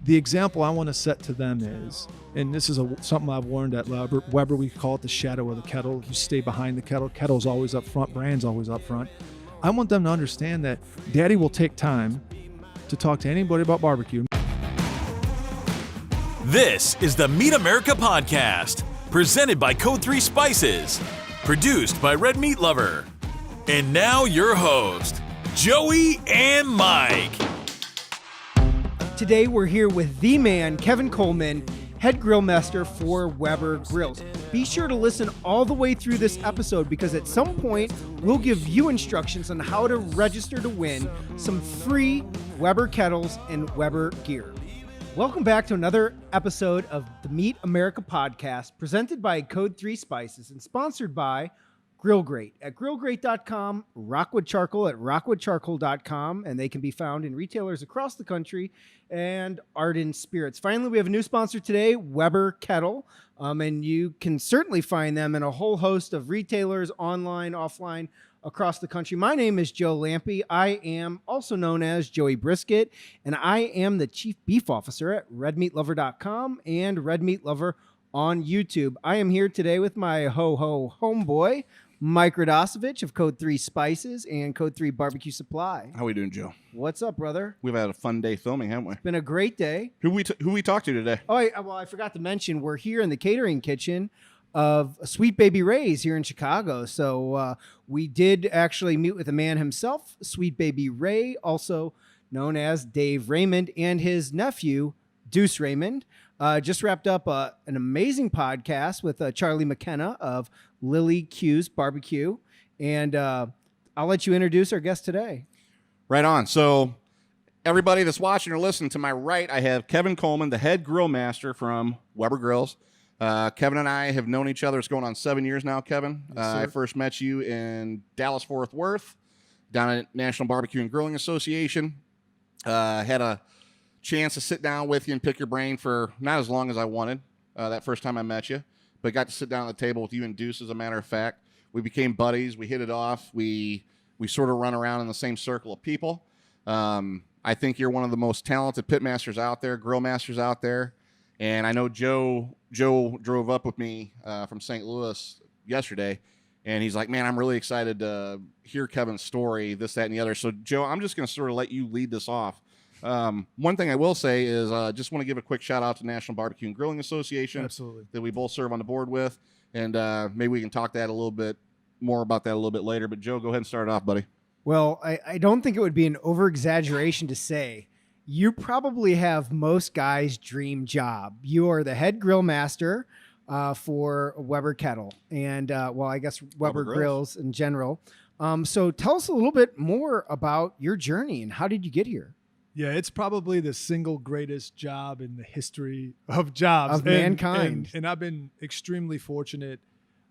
the example I want to set to them is, and this is something I've learned at Weber, we call it the shadow of the kettle. You stay behind the kettle. Kettle's always up front. Brand's always up front. I want them to understand that Daddy will take time to talk to anybody about barbecue. This is the Meat America Podcast, presented by Code 3 Spices, produced by Red Meat Lover. And now your host, Joey and Mike. Today we're here with the man, Kevin Kolman, head grill master for Weber Grills. Be sure to listen all the way through this episode because at some point we'll give you instructions on how to register to win some free Weber kettles and Weber gear. Welcome back to another episode of the Meat America Podcast, presented by Code 3 Spices and sponsored by Grill Grate at grillgrate.com, Rockwood Charcoal at rockwoodcharcoal.com, and they can be found in retailers across the country, and Arden Spirits. Finally, we have a new sponsor today, Weber Kettle, and you can certainly find them in a whole host of retailers, online, offline, across the country. My name is Joe Lampe. I am also known as Joey Brisket, and I am the Chief Beef Officer at redmeatlover.com and Red Meat Lover on YouTube. I am here today with my homeboy, Mike Radosevich of Code 3 Spices and Code 3 Barbecue Supply. How we doing, Joe? What's up, brother? We've had a fun day filming, haven't we? It's been a great day. Who we talked to today? Oh, I forgot to mention, we're here in the catering kitchen of Sweet Baby Ray's here in Chicago. So we did actually meet with the man himself, Sweet Baby Ray, also known as Dave Raymond, and his nephew, Deuce Raymond. Just wrapped up an amazing podcast with Charlie McKenna of Lily Q's Barbecue. And I'll let you introduce our guest today. Right on. So everybody that's watching or listening, to my right, I have Kevin Kolman, the head grill master from Weber Grills. Kevin and I have known each other. It's going on 7 years now, Kevin. Yes, I first met you in Dallas-Fort Worth, down at National Barbecue and Grilling Association. Had a chance to sit down with you and pick your brain for not as long as I wanted that first time I met you, but got to sit down at the table with you and Deuce. As a matter of fact, we became buddies. We hit it off. We sort of run around in the same circle of people. I think you're one of the most talented pit masters out there, grill masters out there. And I know Joe drove up with me from St. Louis yesterday, and he's like, man, I'm really excited to hear Kevin's story, this, that, and the other. So, Joe, I'm just going to sort of let you lead this off. One thing I will say is just want to give a quick shout out to National Barbecue and Grilling Association. Absolutely. That we both serve on the board with, and maybe we can talk that a little bit more about that a little bit later. But Joe, go ahead and start it off, buddy. Well, I don't think it would be an over-exaggeration to say you probably have most guys' dream job. You are the head grill master for Weber Kettle and, I guess Weber Grills in general. So tell us a little bit more about your journey and how did you get here? Yeah, it's probably the single greatest job in the history of jobs. Of mankind. And I've been extremely fortunate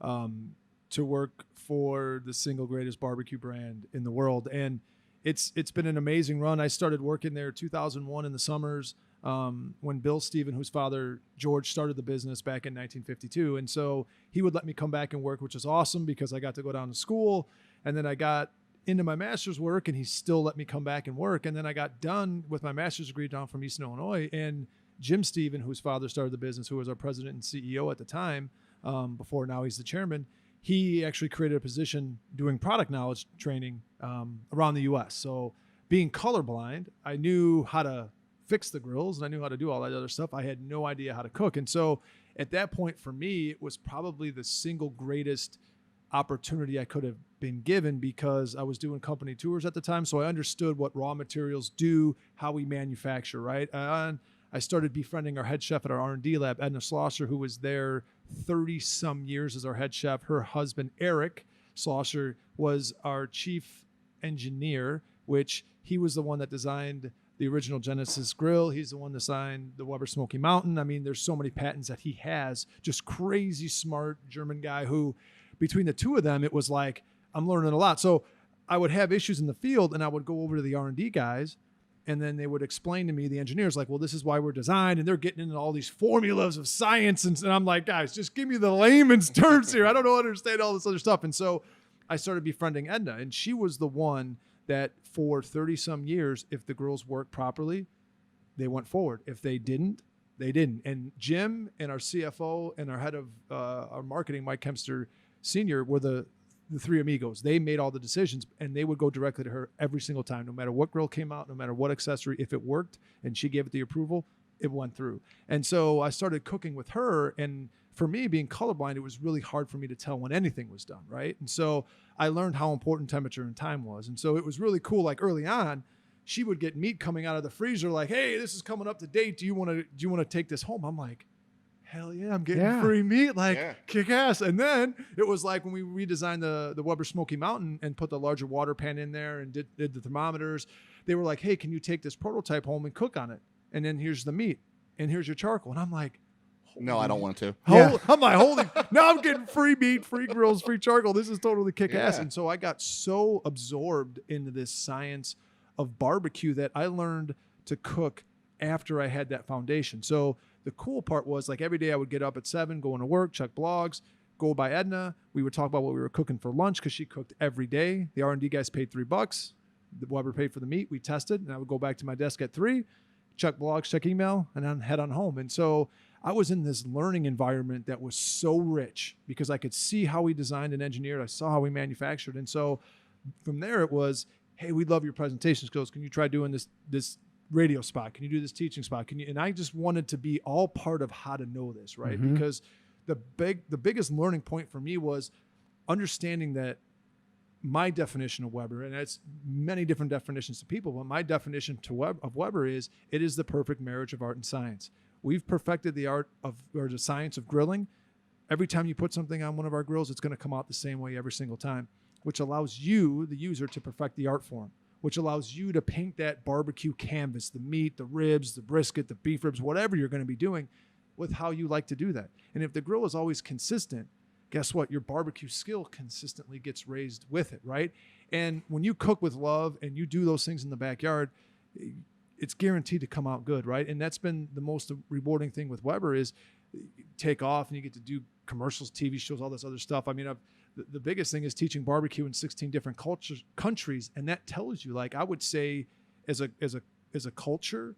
to work for the single greatest barbecue brand in the world. And it's been an amazing run. I started working there 2001 in the summers when Bill Stephen, whose father George started the business back in 1952. And so he would let me come back and work, which is awesome because I got to go down to school. And then I got into my master's work and he still let me come back and work. And then I got done with my master's degree down from Eastern Illinois. And Jim Stephen, whose father started the business, who was our president and CEO at the time, before now he's the chairman, he actually created a position doing product knowledge training around the U.S. So being colorblind, I knew how to fix the grills and I knew how to do all that other stuff. I had no idea how to cook. And so at that point for me, it was probably the single greatest opportunity I could have been given because I was doing company tours at the time. So I understood what raw materials do, how we manufacture, right? And I started befriending our head chef at our R&D lab, Edna Slosser, who was there 30-some years as our head chef. Her husband, Eric Slosser, was our chief engineer, which he was the one that designed the original Genesis grill. He's the one that designed the Weber Smoky Mountain. I mean, there's so many patents that he has. Just crazy smart German guy who, between the two of them, it was like, I'm learning a lot. So I would have issues in the field and I would go over to the R&D guys and then they would explain to me, the engineers, like, well, this is why we're designed. And they're getting into all these formulas of science. And I'm like, guys, just give me the layman's terms here. I don't understand all this other stuff. And so I started befriending Edna. And she was the one that for 30 some years, if the grills worked properly, they went forward. If they didn't, they didn't. And Jim and our CFO and our head of our marketing, Mike Kempster Sr., were the three amigos. They made all the decisions, and they would go directly to her every single time, no matter what grill came out, no matter what accessory. If it worked and she gave it the approval, it went through. And so I started cooking with her, and for me, being colorblind, it was really hard for me to tell when anything was done, right? And so I learned how important temperature and time was. And so it was really cool. Like early on, she would get meat coming out of the freezer, like, "Hey, this is coming up to date. Do you want to take this home?" I'm like, "Hell yeah, I'm getting free meat, like kick ass." And then it was like when we redesigned the Weber Smoky Mountain and put the larger water pan in there and did the thermometers, they were like, "Hey, can you take this prototype home and cook on it? And then here's the meat and here's your charcoal." And I'm like, no, I don't want to. I'm like, holy, now I'm getting free meat, free grills, free charcoal. This is totally kick ass. And so I got so absorbed into this science of barbecue that I learned to cook after I had that foundation. So the cool part was, like, every day I would get up at 7, go into work, check blogs, go by Edna. We would talk about what we were cooking for lunch because she cooked every day. The R&D guys paid $3. The Weber paid for the meat. We tested, and I would go back to my desk at 3, check blogs, check email, and then head on home. And so I was in this learning environment that was so rich because I could see how we designed and engineered. I saw how we manufactured. And so from there it was, "Hey, we love your presentation skills. Can you try doing this radio spot? Can you do this teaching spot? Can you?" And I just wanted to be all part of how to know this, right? Mm-hmm. Because the biggest learning point for me was understanding that my definition of Weber, and it's many different definitions to people, but my definition of Weber is, it is the perfect marriage of art and science. We've perfected the art of, or the science of grilling. Every time you put something on one of our grills, it's going to come out the same way every single time, which allows you, the user, to perfect the art form, which allows you to paint that barbecue canvas, the meat, the ribs, the brisket, the beef ribs, whatever you're going to be doing, with how you like to do that. And if the grill is always consistent, guess what? Your barbecue skill consistently gets raised with it, right? And when you cook with love and you do those things in the backyard, it's guaranteed to come out good, right? And that's been the most rewarding thing with Weber, is take off and you get to do commercials, TV shows, all this other stuff. I mean, the biggest thing is teaching barbecue in 16 different countries, and that tells you, like, I would say, as a culture,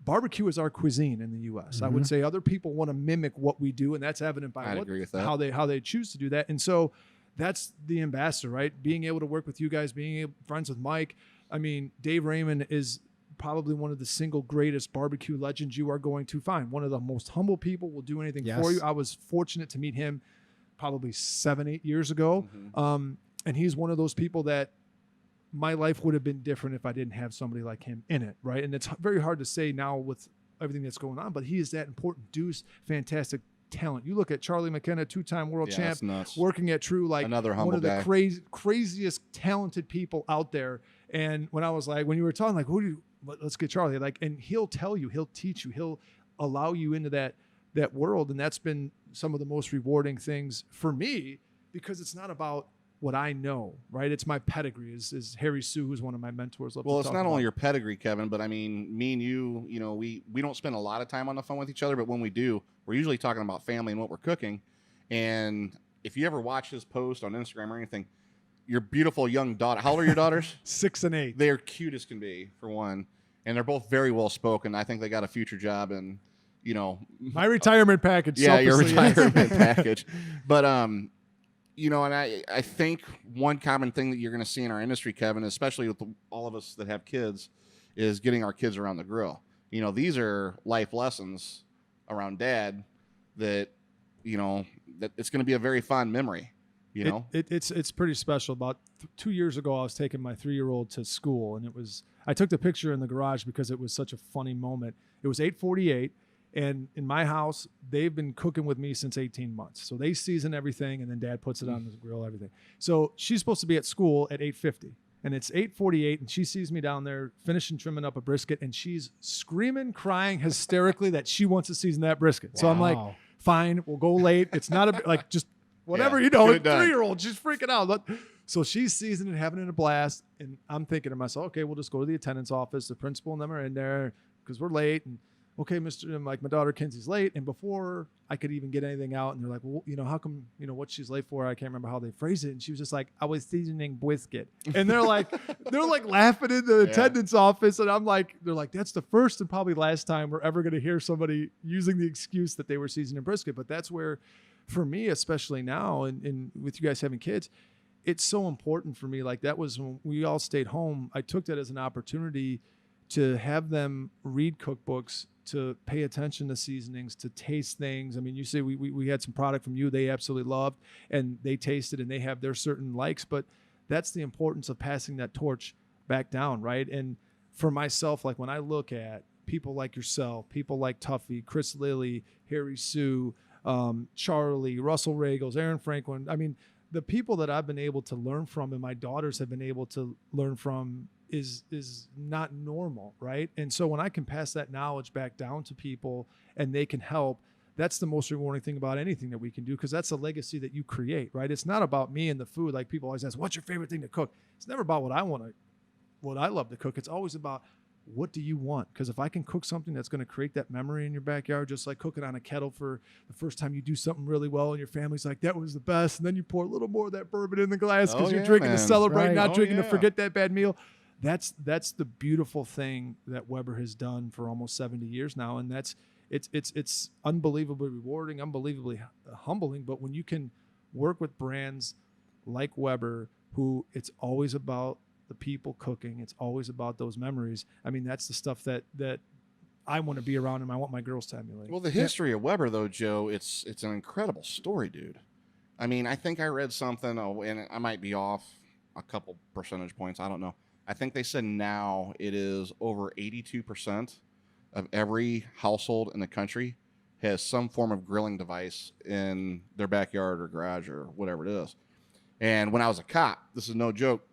barbecue is our cuisine in the U.S. Mm-hmm. I would say other people want to mimic what we do, and that's evident by agree with that. how they choose to do that. And so that's the ambassador, right? Being able to work with you guys, friends with Mike. I mean, Dave Raymond is probably one of the single greatest barbecue legends you are going to find. One of the most humble people, will do anything for you. I was fortunate to meet him probably 7-8 years ago. Mm-hmm. And he's one of those people that my life would have been different if I didn't have somebody like him in it, right? And it's very hard to say now with everything that's going on, but he is that important deuce, fantastic talent. You look at Charlie McKenna, 2-time world champ, working at True, like another humble one of guy. the craziest talented people out there. And when I was like, when you were talking, like, let's get Charlie, like, and he'll tell you, he'll teach you, he'll allow you into that world. And that's been some of the most rewarding things for me, because it's not about what I know, right? It's my pedigree. Is Harry Sue, who's one of my mentors. Well, it's not only your pedigree, Kevin, but I mean, me and you, we don't spend a lot of time on the phone with each other, but when we do, we're usually talking about family and what we're cooking. And if you ever watch his post on Instagram or anything, your beautiful young daughter, how old are your daughters? 6 and 8. They're cute as can be, for one. And they're both very well spoken. I think they got a future job in, my retirement package. Yeah, your retirement package. But, and I think one common thing that you're going to see in our industry, Kevin, especially with all of us that have kids, is getting our kids around the grill. These are life lessons around dad that, that it's going to be a very fond memory. It's pretty special. About 2 years ago, I was taking my 3-year-old to school, and I took the picture in the garage because it was such a funny moment. It was 8:48. And in my house, they've been cooking with me since 18 months. So they season everything, and then Dad puts it on the grill, everything. So she's supposed to be at school at 8:50. And it's 8:48, and she sees me down there finishing trimming up a brisket, and she's screaming, crying hysterically that she wants to season that brisket. Wow. So I'm like, fine, we'll go late. It's not just whatever, a 3-year-old, she's freaking out. So she's seasoning, having a blast. And I'm thinking to myself, okay, we'll just go to the attendance office. The principal and them are in there because we're late. And okay, Mr. And like my daughter Kenzie's late. And before I could even get anything out, and they're like, well, how come, what she's late for? I can't remember how they phrased it. And she was just like, I was seasoning brisket. And they're like laughing in the attendance office. And I'm like, they're like, that's the first and probably last time we're ever going to hear somebody using the excuse that they were seasoning brisket. But that's where, for me, especially now, and with you guys having kids, it's so important for me. Like that was when we all stayed home. I took that as an opportunity to have them read cookbooks, to pay attention to seasonings, to taste things. I mean, you say we had some product from you they absolutely loved, and they tasted and they have their certain likes, but that's the importance of passing that torch back down, right? And for myself, like when I look at people like yourself, people like Tuffy, Chris Lilly, Harry Sue, Charlie, Russell Regals, Aaron Franklin, I mean, the people that I've been able to learn from and my daughters have been able to learn from is not normal, right? And so when I can pass that knowledge back down to people and they can help, that's the most rewarding thing about anything that we can do, because that's a legacy that you create, right? It's not about me and the food. Like people always ask, what's your favorite thing to cook? It's never about what I love to cook. It's always about, what do you want? Because if I can cook something that's going to create that memory in your backyard, just like cooking on a kettle for the first time you do something really well and your family's like, that was the best. And then you pour a little more of that bourbon in the glass because you're drinking to celebrate, not drinking to forget that bad meal. That's the beautiful thing that Weber has done for almost 70 years now. And it's unbelievably rewarding, unbelievably humbling. But when you can work with brands like Weber, who it's always about the people cooking, it's always about those memories. I mean, that's the stuff that I want to be around and I want my girls to emulate. Well, the history of Weber, though, Joe, it's an incredible story, dude. I mean, I think I read something, and I might be off a couple percentage points. I don't know. I think they said now it is over 82% of every household in the country has some form of grilling device in their backyard or garage or whatever it is. And when I was a cop, this is no joke,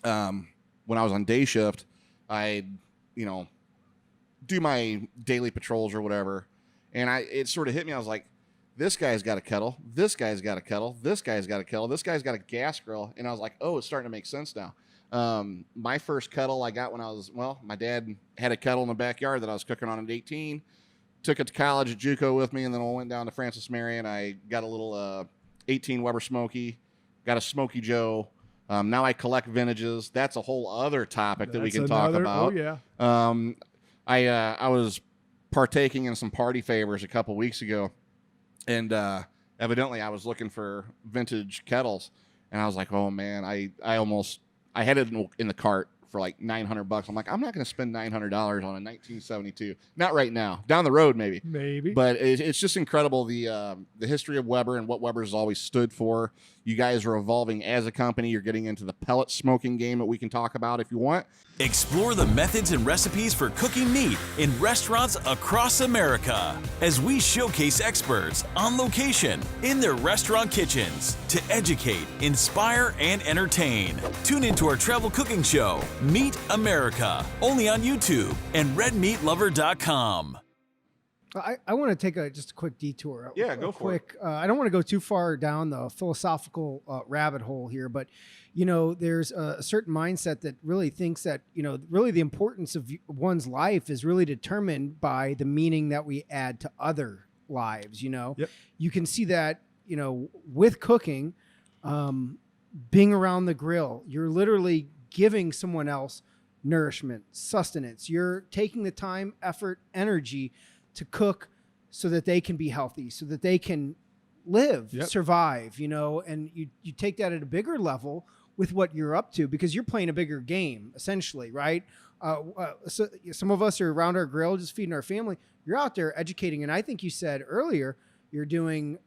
when I was on day shift, I, do my daily patrols or whatever. And it sort of hit me. I was like, this guy's got a kettle. This guy's got a kettle. This guy's got a kettle. This guy's got a gas grill. And I was like, oh, it's starting to make sense now. My first kettle I got when my dad had a kettle in the backyard that I was cooking on at 18, took it to college at JUCO with me. And then I went down to Francis Mary and I got a little, 18 Weber Smoky, got a Smoky Joe. Now I collect vintages. That's a whole other topic that we can talk about. Oh yeah. I was partaking in some party favors a couple weeks ago, and evidently I was looking for vintage kettles, and I was like, oh man, I had it in the cart for like $900. I'm like, I'm not going to spend $900 on a 1972. Not right now. Down the road, maybe. But it's just incredible the history of Weber and what Weber's always stood for. You guys are evolving as a company. You're getting into the pellet smoking game that we can talk about if you want. Explore the methods and recipes for cooking meat in restaurants across America as we showcase experts on location in their restaurant kitchens to educate, inspire, and entertain. Tune into our travel cooking show, Meet America, only on YouTube and redmeatlover.com. I want to take just a quick detour. Yeah, go for it. I don't want to go too far down the philosophical rabbit hole here, but there's a certain mindset that really thinks that really the importance of one's life is really determined by the meaning that we add to other lives. Yep. You can see that with cooking, being around the grill, you're literally giving someone else nourishment, sustenance. You're taking the time, effort, energy to cook so that they can be healthy, so that they can live, survive, and you take that at a bigger level with what you're up to, because you're playing a bigger game, essentially, right? So some of us are around our grill, just feeding our family. You're out there educating. And I think you said earlier, you're doing,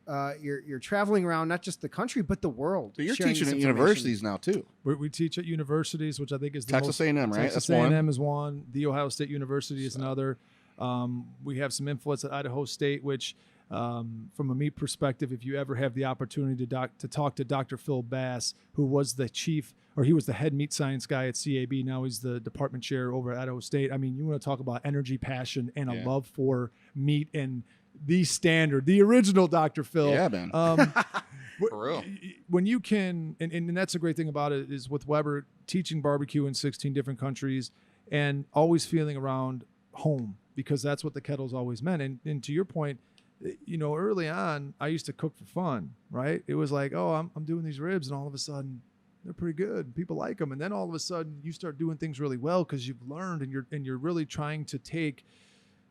you're traveling around, not just the country, but the world. So you're teaching at universities now too. We teach at universities, which I think is Texas A&M, right? Texas A&M is one. The Ohio State University is another. We have some influence at Idaho State, which from a meat perspective, if you ever have the opportunity to talk to Dr. Phil Bass, who was the he was the head meat science guy at CAB. Now he's the department chair over at Idaho State. I mean, you want to talk about energy, passion, and a love for meat and the standard, the original Dr. Phil. Yeah, man. For real. When you can, and that's a great thing about it, is with Weber teaching barbecue in 16 different countries and always feeling around home, because that's what the kettle's always meant. And to your point, early on, I used to cook for fun, right? It was like, oh, I'm doing these ribs, and all of a sudden they're pretty good. People like them. And then all of a sudden you start doing things really well because you've learned, and you're really trying to take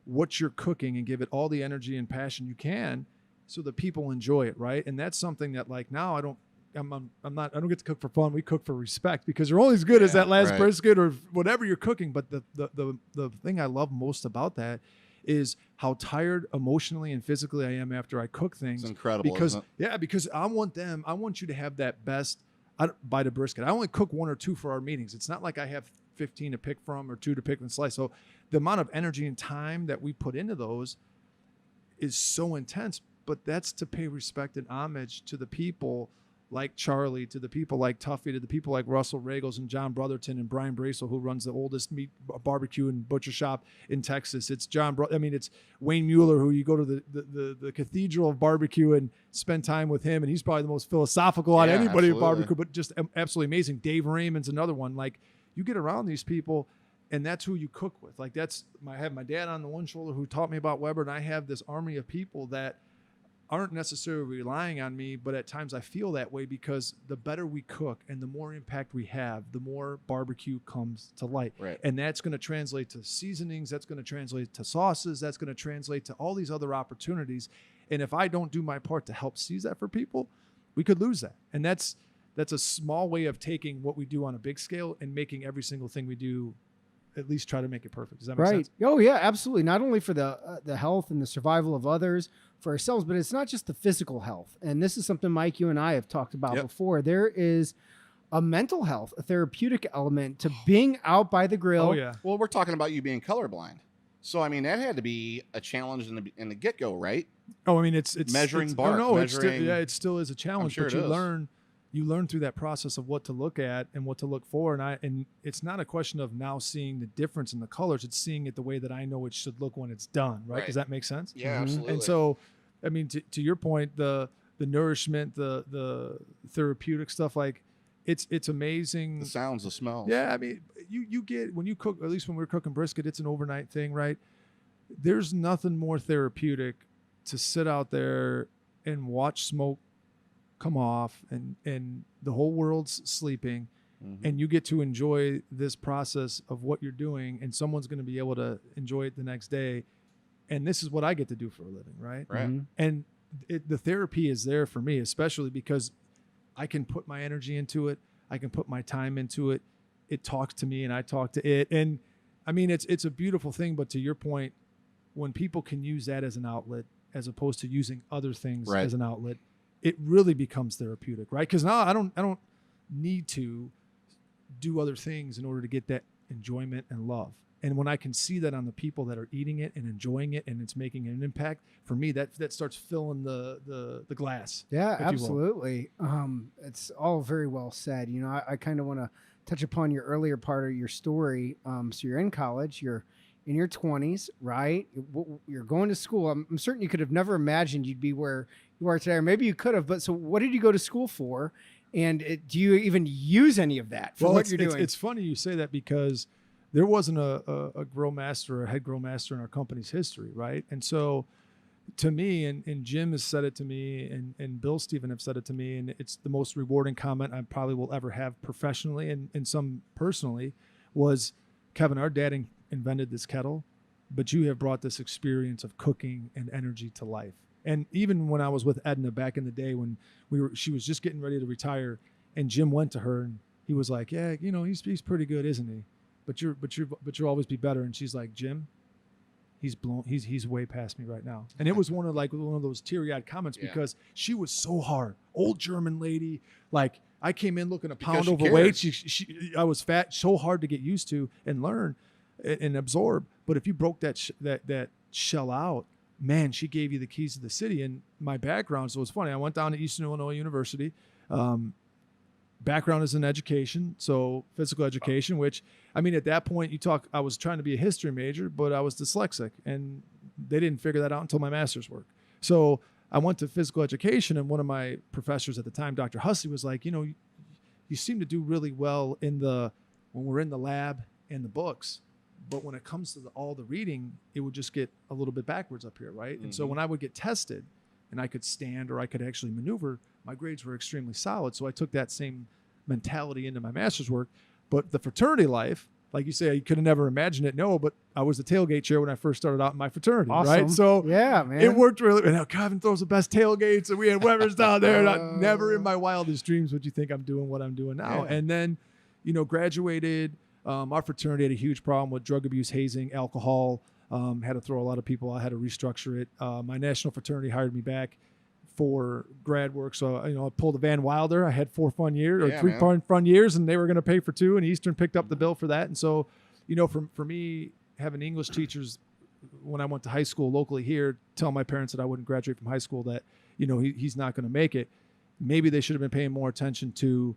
what you're cooking and give it all the energy and passion you can so that people enjoy it, right? And that's something that, like, now I don't get to cook for fun. We cook for respect, because they're only as good as that last brisket or whatever you're cooking. But the thing I love most about that is how tired emotionally and physically I am after I cook things. It's incredible, because isn't it? because I want you to have that best bite of brisket. I only cook 1 or 2 for our meetings. It's not like I have 15 to pick from or 2 to pick and slice. So the amount of energy and time that we put into those is so intense, but that's to pay respect and homage to the people like Charlie, to the people like Tuffy, to the people like Russell Regals and John Brotherton and Brian Bracel, who runs the oldest meat barbecue and butcher shop in Texas. It's it's Wayne Mueller, who you go to the cathedral of barbecue and spend time with him, and he's probably the most philosophical out of anybody at barbecue, but just absolutely amazing. Dave Raymond's another one. Like, you get around these people, and that's who you cook with. Like, I have my dad on the one shoulder who taught me about Weber, and I have this army of people that aren't necessarily relying on me, but at times I feel that way, because the better we cook and the more impact we have, the more barbecue comes to light. Right. And that's going to translate to seasonings. That's going to translate to sauces. That's going to translate to all these other opportunities. And if I don't do my part to help seize that for people, we could lose that. And that's a small way of taking what we do on a big scale and making every single thing we do at least try to make it perfect. Does that make sense? Oh yeah, absolutely. Not only for the health and the survival of others, for ourselves, but it's not just the physical health. And this is something, Mike, you and I have talked about before. There is a mental health, a therapeutic element to being out by the grill. Oh yeah. Well, we're talking about you being colorblind. So, I mean, that had to be a challenge in the get-go, right? Oh, I mean, it's measuring bark. No, measuring, it still is a challenge, sure but you learn through that process of what to look at and what to look for. And it's not a question of now seeing the difference in the colors. It's seeing it the way that I know it should look when it's done. Right. Does that make sense? Yeah, absolutely. And so, I mean, to your point, the nourishment, the therapeutic stuff, like, it's amazing. The sounds, the smells. Yeah. I mean, you get, when you cook, at least when we're cooking brisket, it's an overnight thing, right? There's nothing more therapeutic to sit out there and watch smoke come off and the whole world's sleeping, and you get to enjoy this process of what you're doing, and someone's going to be able to enjoy it the next day. And this is what I get to do for a living, right? And the therapy is there for me, especially because I can put my energy into it. I can put my time into it. It talks to me and I talk to it. And I mean, it's a beautiful thing, but to your point, when people can use that as an outlet, as opposed to using other things as an outlet, it really becomes therapeutic, right? Because now I don't need to do other things in order to get that enjoyment and love. And when I can see that on the people that are eating it and enjoying it, and it's making an impact, for me, that starts filling the glass. Yeah, absolutely. It's all very well said. You know, I kind of want to touch upon your earlier part of your story. So you're in college, you're in your 20s, right? You're going to school. I'm certain you could have never imagined you'd be where you are today, or maybe you could have. But so what did you go to school for? And do you even use any of that for what you're doing? It's funny you say that, because there wasn't a grill master or a head grill master in our company's history, right? And so to me, and Jim has said it to me, and Bill Steven have said it to me, and it's the most rewarding comment I probably will ever have professionally and some personally, was, Kevin, our dad invented this kettle, but you have brought this experience of cooking and energy to life. And even when I was with Edna back in the day, when she was just getting ready to retire, and Jim went to her and he was like, yeah, you know, he's pretty good, isn't he? But you'll always be better. And she's like, Jim, he's way past me right now. And it was one of those teary-eyed comments, because she was so hard. Old German lady, like, I came in looking a pound overweight. I was fat, so hard to get used to and learn and absorb. But if you broke that shell out, man, she gave you the keys to the city. And my background, so it's funny, I went down to Eastern Illinois University. Background is in education, so physical education, which, I mean, at that point, I was trying to be a history major, but I was dyslexic, and they didn't figure that out until my master's work. So I went to physical education, and one of my professors at the time, Dr. Hussey, was like, you know, you seem to do really well when we're in the lab and the books, But when it comes to all the reading, it would just get a little bit backwards up here, right? And so when I would get tested and I could stand or I could actually maneuver, my grades were extremely solid. So I took that same mentality into my master's work. But the fraternity life, like you say, you could have never imagined it. No, but I was the tailgate chair when I first started out in my fraternity, right? So yeah, man, it worked really. And Kevin throws the best tailgates, and we had Weber's down there. And never in my wildest dreams would you think I'm doing what I'm doing now. Yeah. And then, graduated. Our fraternity had a huge problem with drug abuse, hazing, alcohol. Had to throw a lot of people out. Had to restructure it. My national fraternity hired me back for grad work. So, I pulled a Van Wilder. I had 4 fun years or 3 fun years, and they were going to pay for 2, and Eastern picked up the bill for that. And so, for me, having English teachers when I went to high school locally here, tell my parents that I wouldn't graduate from high school, that, he's not going to make it. Maybe they should have been paying more attention to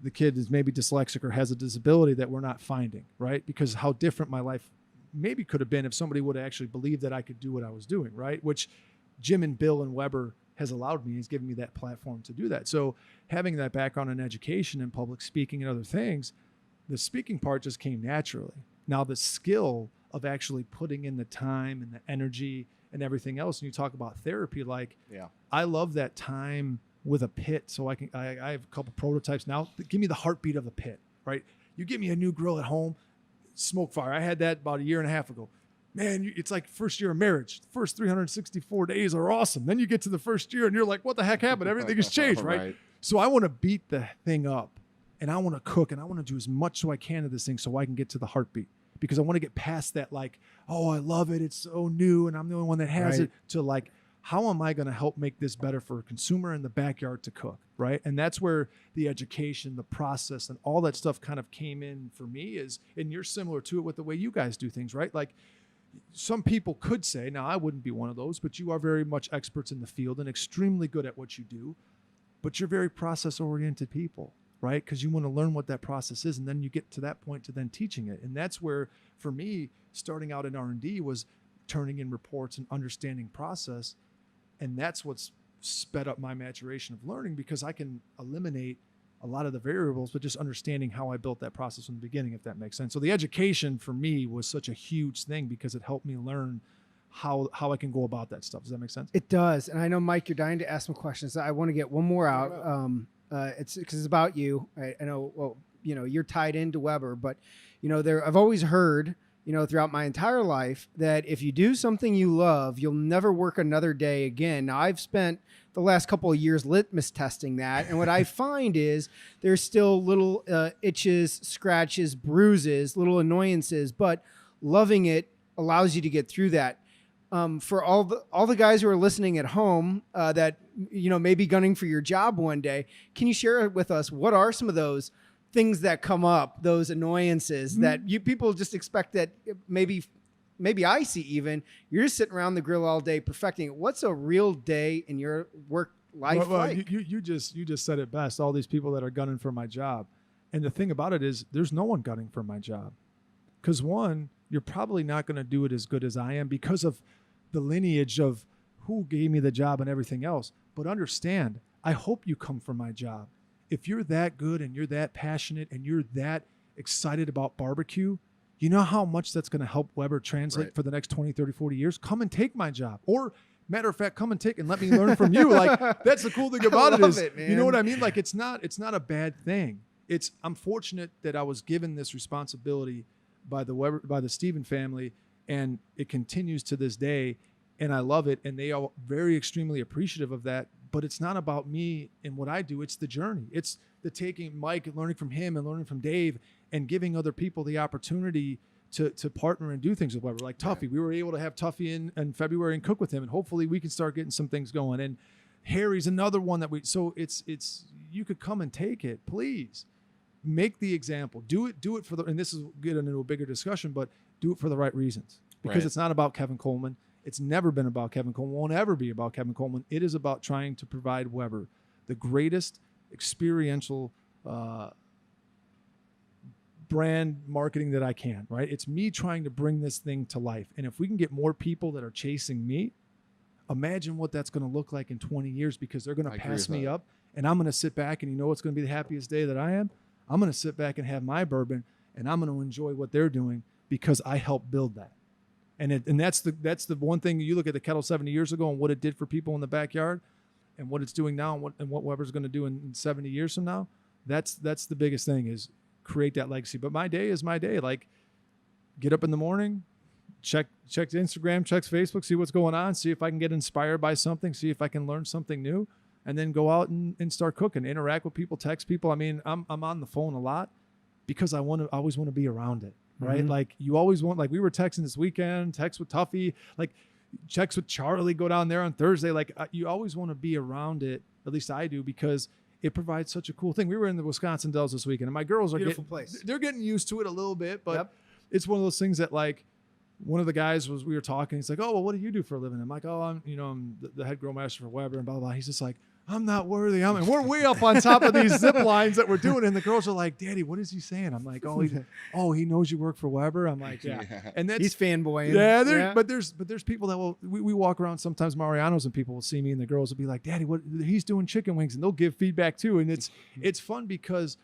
the kid is maybe dyslexic or has a disability that we're not finding, right? Because how different my life maybe could have been if somebody would have actually believed that I could do what I was doing, right? Which Jim and Bill and Weber has allowed me, has given me that platform to do that. So having that background in education and public speaking and other things, the speaking part just came naturally. Now the skill of actually putting in the time and the energy and everything else, and you talk about therapy, I love that time with a pit. So I have a couple prototypes now. Give me the heartbeat of the pit, right? You give me a new grill at home, smoke fire. I had that about a year and a half ago. Man, it's like first year of marriage. The first 364 days are awesome. Then you get to the first year and you're like, what the heck happened? Everything has changed, right? So I want to beat the thing up, and I want to cook, and I want to do as much so I can of this thing so I can get to the heartbeat, because I want to get past that, oh, I love it, it's so new and I'm the only one that has it, to how am I going to help make this better for a consumer in the backyard to cook, right? And that's where the education, the process, and all that stuff kind of came in for me and you're similar to it with the way you guys do things, right? Some people could say, now I wouldn't be one of those, but you are very much experts in the field and extremely good at what you do, but you're very process-oriented people, right? Because you want to learn what that process is, and then you get to that point to then teaching it. And that's where, for me, starting out in R&D was turning in reports and understanding process, and that's what's sped up my maturation of learning, because I can eliminate a lot of the variables, but just understanding how I built that process from the beginning, if that makes sense. So the education for me was such a huge thing, because it helped me learn how I can go about that stuff. Does that make sense? It does. And I know, Mike, you're dying to ask some questions. I want to get one more out. It's because it's about you. I know, well, you're tied into Weber, but I've always heard, throughout my entire life, that if you do something you love, you'll never work another day again. Now, I've spent the last couple of years litmus testing that, and what I find is there's still little itches, scratches, bruises, little annoyances, but loving it allows you to get through that. For all the guys who are listening at home that may be gunning for your job one day, can you share with us what are some of those things that come up, those annoyances that you people just expect that maybe I see? Even you're just sitting around the grill all day perfecting it. What's a real day in your work life like? You just said it best. All these people that are gunning for my job, and the thing about it is, there's no one gunning for my job, because one, you're probably not going to do it as good as I am because of the lineage of who gave me the job and everything else. But understand, I hope you come for my job. If you're that good and you're that passionate and you're that excited about barbecue, you know how much that's going to help Weber translate for the next 20, 30, 40 years? Come and take my job. Or matter of fact, come and take and let me learn from you. That's the cool thing about it is, you know what I mean? It's not a bad thing. I'm fortunate that I was given this responsibility by the Stephen family, and it continues to this day, and I love it, and they are very extremely appreciative of that. But it's not about me and what I do. It's the journey. It's the taking Mike and learning from him and learning from Dave and giving other people the opportunity to partner and do things with Weber. Like Tuffy, we were able to have Tuffy in February and cook with him, and hopefully we can start getting some things going. And Harry's another one that so it's you could come and take it, please. Make the example. Do it for and this is getting into a bigger discussion, but do it for the right reasons. Because it's not about Kevin Kolman. It's never been about Kevin Kolman. Won't ever be about Kevin Kolman. It is about trying to provide Weber the greatest experiential brand marketing that I can, right? It's me trying to bring this thing to life. And if we can get more people that are chasing me, imagine what that's going to look like in 20 years, because they're going to pass me up, and I'm going to sit back, and what's going to be the happiest day that I am? I'm going to sit back and have my bourbon, and I'm going to enjoy what they're doing, because I helped build that. And that's the one thing. You look at the kettle 70 years ago and what it did for people in the backyard, and what it's doing now, and what Weber's going to do in 70 years from now. That's the biggest thing, is create that legacy. But my day is my day. Like, get up in the morning, check Instagram, check Facebook, see what's going on, see if I can get inspired by something, see if I can learn something new, and then go out and start cooking, interact with people, text people. I mean, I'm on the phone a lot because I always want to be around it. Right? Like, you always want, like, we were texting this weekend, text with Tuffy, like checks with Charlie, go down there on Thursday. Like, you always want to be around it. At least I do, because it provides such a cool thing. We were in the Wisconsin Dells this weekend, and my girls are they're getting used to it a little bit, but it's one of those things that, like, one of the guys we were talking, he's like, oh, well, what do you do for a living? I'm like, oh, I'm the head grill master for Weber and blah, blah, blah. He's just like, I'm not worthy. And we're way up on top of these zip lines that we're doing. And the girls are like, Daddy, what is he saying? I'm like, he knows you work for Weber. I'm like, yeah. And that's, he's fanboying. Yeah, but there's people that we walk around sometimes, Mariano's, and people will see me, and the girls will be like, Daddy, what, he's doing chicken wings, and they'll give feedback too. And it's fun, because